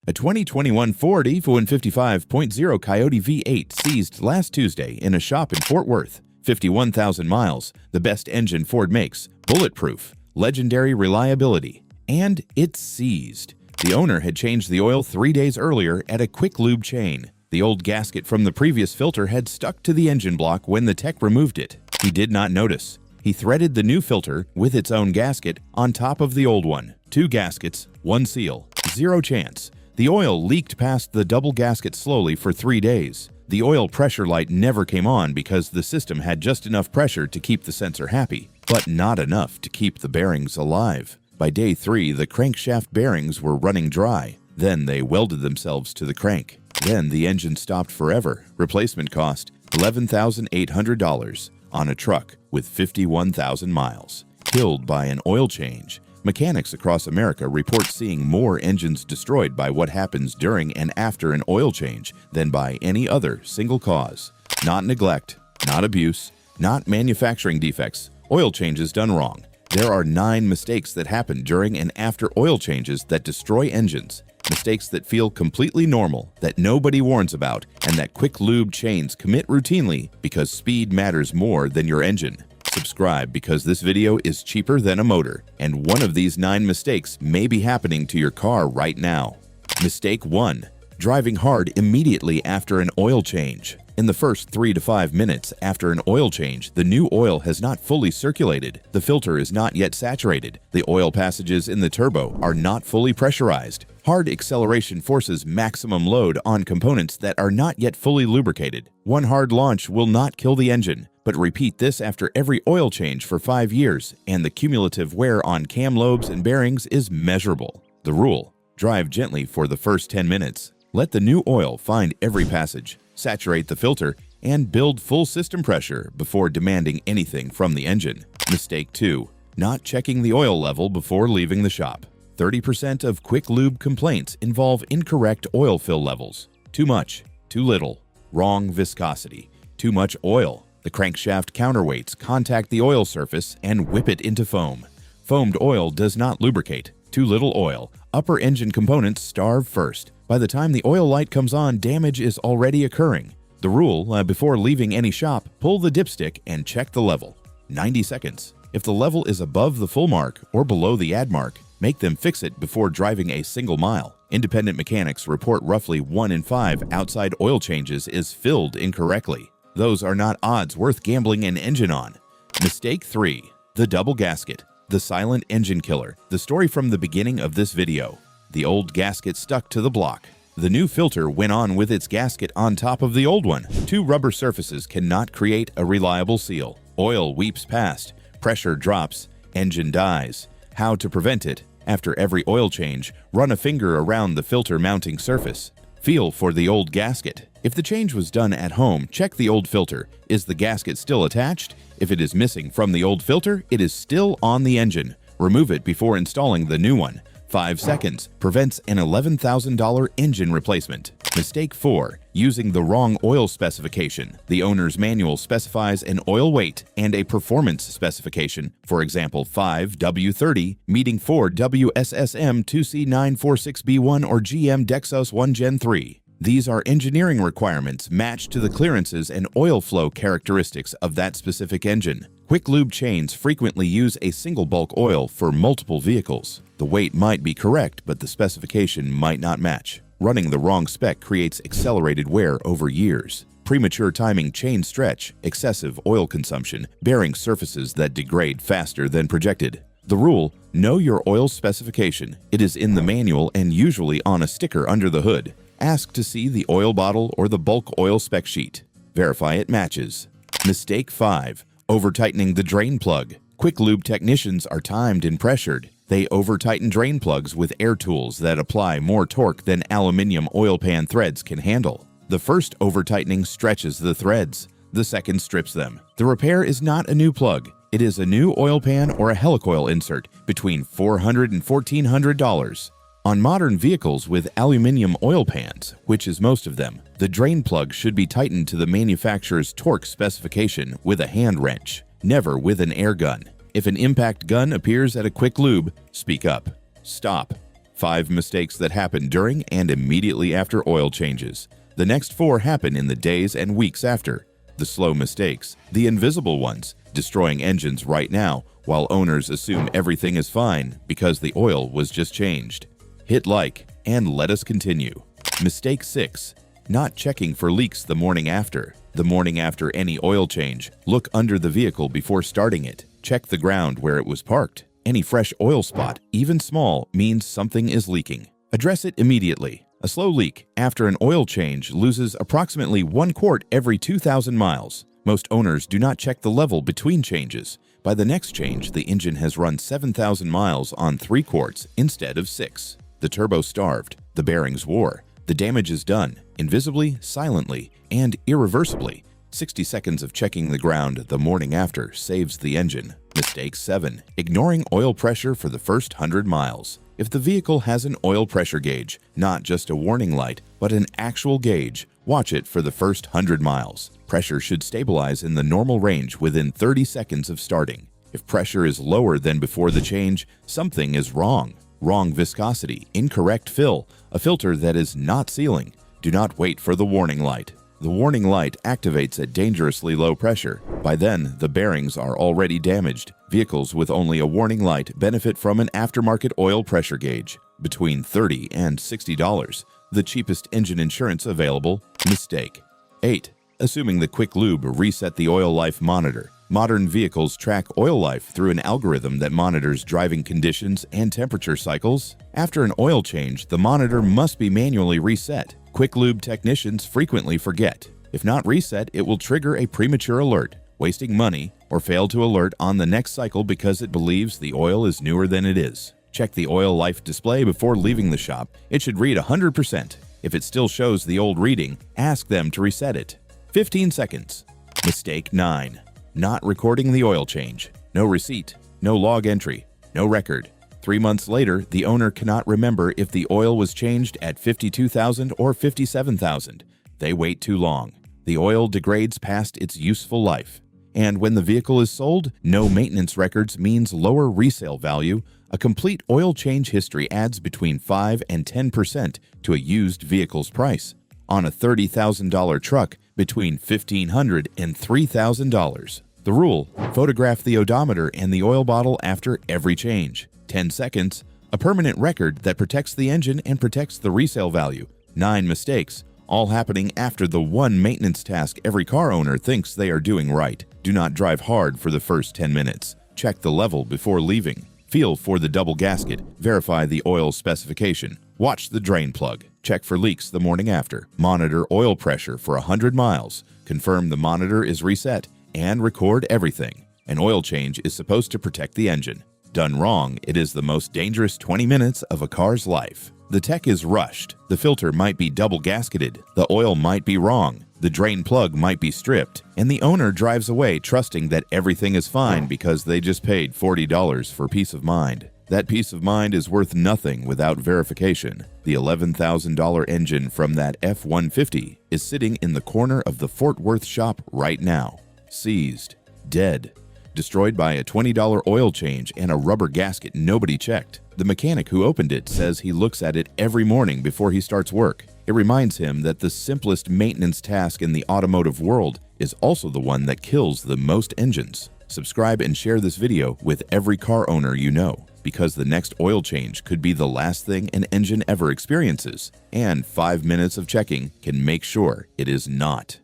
A 2021 Ford F-155.0 Coyote V8 seized last Tuesday in a shop in Fort Worth. 51,000 miles, the best engine Ford makes, bulletproof, legendary reliability, and it's seized. The owner had changed the oil 3 days earlier at a quick lube chain. The old gasket from the previous filter had stuck to the engine block when the tech removed it. He did not notice. He threaded the new filter with its own gasket on top of the old one. 2 gaskets, 1 seal, 0 chance. The oil leaked past the double gasket slowly for 3 days. The oil pressure light never came on because the system had just enough pressure to keep the sensor happy, but not enough to keep the bearings alive. By day 3, the crankshaft bearings were running dry. Then they welded themselves to the crank. Then the engine stopped forever. Replacement cost $11,800 on a truck with 51,000 miles. Killed by an oil change. Mechanics across America report seeing more engines destroyed by what happens during and after an oil change than by any other single cause. Not neglect, not abuse, not manufacturing defects, oil changes done wrong. There are 9 mistakes that happen during and after oil changes that destroy engines. Mistakes that feel completely normal, that nobody warns about, and that quick lube chains commit routinely because speed matters more than your engine. Subscribe because this video is cheaper than a motor, and one of these 9 mistakes may be happening to your car right now. Mistake 1. Driving hard immediately after an oil change. In the first 3 to 5 minutes after an oil change, the new oil has not fully circulated, the filter is not yet saturated, the oil passages in the turbo are not fully pressurized. Hard acceleration forces maximum load on components that are not yet fully lubricated. One hard launch will not kill the engine, but repeat this after every oil change for 5 years, and the cumulative wear on cam lobes and bearings is measurable. The rule: drive gently for the first 10 minutes. Let the new oil find every passage, saturate the filter, and build full system pressure before demanding anything from the engine. Mistake 2. Not checking the oil level before leaving the shop. 30% of quick lube complaints involve incorrect oil fill levels. Too much, too little, wrong viscosity, too much oil. The crankshaft counterweights contact the oil surface and whip it into foam. Foamed oil does not lubricate. Too little oil. Upper engine components starve first. By the time the oil light comes on, damage is already occurring. The rule: before leaving any shop, pull the dipstick and check the level. 90 seconds. If the level is above the full mark or below the add mark, make them fix it before driving a single mile. Independent mechanics report roughly 1 in 5 outside oil changes is filled incorrectly. Those are not odds worth gambling an engine on. Mistake 3. The double gasket. The silent engine killer. The story from the beginning of this video. The old gasket stuck to the block. The new filter went on with its gasket on top of the old one. 2 rubber surfaces cannot create a reliable seal. Oil weeps past. Pressure drops. Engine dies. How to prevent it? After every oil change, run a finger around the filter mounting surface. Feel for the old gasket. If the change was done at home, check the old filter. Is the gasket still attached? If it is missing from the old filter, it is still on the engine. Remove it before installing the new one. 5 seconds prevents an $11,000 engine replacement. Mistake 4. Using the wrong oil specification. The owner's manual specifies an oil weight and a performance specification, for example 5W30, meeting 4WSSM 2C946B1 or GM Dexos 1 Gen 3. These are engineering requirements matched to the clearances and oil flow characteristics of that specific engine. Quick lube chains frequently use a single bulk oil for multiple vehicles. The weight might be correct, but the specification might not match. Running the wrong spec creates accelerated wear over years. Premature timing chain stretch, excessive oil consumption, bearing surfaces that degrade faster than projected. The rule: know your oil specification. It is in the manual and usually on a sticker under the hood. Ask to see the oil bottle or the bulk oil spec sheet. Verify it matches. Mistake 5. Over-tightening the drain plug. Quick lube technicians are timed and pressured. They over-tighten drain plugs with air tools that apply more torque than aluminum oil pan threads can handle. The first over-tightening stretches the threads. The second strips them. The repair is not a new plug. It is a new oil pan or a helicoil insert between $400 and $1,400. On modern vehicles with aluminum oil pans, which is most of them, the drain plug should be tightened to the manufacturer's torque specification with a hand wrench, never with an air gun. If an impact gun appears at a quick lube, speak up. Stop. 5 mistakes that happen during and immediately after oil changes. The next 4 happen in the days and weeks after. The slow mistakes, the invisible ones, destroying engines right now while owners assume everything is fine because the oil was just changed. Hit like and let us continue. Mistake 6. Not checking for leaks the morning after. The morning after any oil change, look under the vehicle before starting it. Check the ground where it was parked. Any fresh oil spot, even small, means something is leaking. Address it immediately. A slow leak after an oil change loses approximately 1 quart every 2,000 miles. Most owners do not check the level between changes. By the next change, the engine has run 7,000 miles on 3 quarts instead of 6. The turbo starved, the bearings wore. The damage is done, invisibly, silently, and irreversibly. 60 seconds of checking the ground the morning after saves the engine. Mistake 7. Ignoring oil pressure for the first 100 miles. If the vehicle has an oil pressure gauge, not just a warning light, but an actual gauge, watch it for the first 100 miles. Pressure should stabilize in the normal range within 30 seconds of starting. If pressure is lower than before the change, something is wrong. Wrong viscosity, incorrect fill, a filter that is not sealing. Do not wait for the warning light. The warning light activates at dangerously low pressure. By then, the bearings are already damaged. Vehicles with only a warning light benefit from an aftermarket oil pressure gauge, between $30 and $60, the cheapest engine insurance available. Mistake 8. Assuming the quick lube reset the oil life monitor. Modern vehicles track oil life through an algorithm that monitors driving conditions and temperature cycles. After an oil change, the monitor must be manually reset. Quick lube technicians frequently forget. If not reset, it will trigger a premature alert, wasting money, or fail to alert on the next cycle because it believes the oil is newer than it is. Check the oil life display before leaving the shop. It should read 100%. If it still shows the old reading, ask them to reset it. 15 seconds. Mistake 9. Not recording the oil change. No receipt, no log entry, no record. 3 months later, the owner cannot remember if the oil was changed at 52,000 or 57,000. They wait too long. The oil degrades past its useful life. And when the vehicle is sold, no maintenance records means lower resale value. A complete oil change history adds between 5 and 10% to a used vehicle's price. On a $30,000 truck, between $1,500 and $3,000. The rule: photograph the odometer and the oil bottle after every change. 10 seconds, a permanent record that protects the engine and protects the resale value. 9 mistakes, all happening after the one maintenance task every car owner thinks they are doing right. Do not drive hard for the first 10 minutes. Check the level before leaving. Feel for the double gasket. Verify the oil specification. Watch the drain plug. Check for leaks the morning after. Monitor oil pressure for 100 miles. Confirm the monitor is reset and record everything. An oil change is supposed to protect the engine. Done wrong, it is the most dangerous 20 minutes of a car's life. The tech is rushed. The filter might be double gasketed. The oil might be wrong. The drain plug might be stripped. And the owner drives away trusting that everything is fine because they just paid $40 for peace of mind. That peace of mind is worth nothing without verification. The $11,000 engine from that F-150 is sitting in the corner of the Fort Worth shop right now. Seized. Dead. Destroyed by a $20 oil change and a rubber gasket nobody checked. The mechanic who opened it says he looks at it every morning before he starts work. It reminds him that the simplest maintenance task in the automotive world is also the one that kills the most engines. Subscribe and share this video with every car owner you know, because the next oil change could be the last thing an engine ever experiences, and 5 minutes of checking can make sure it is not.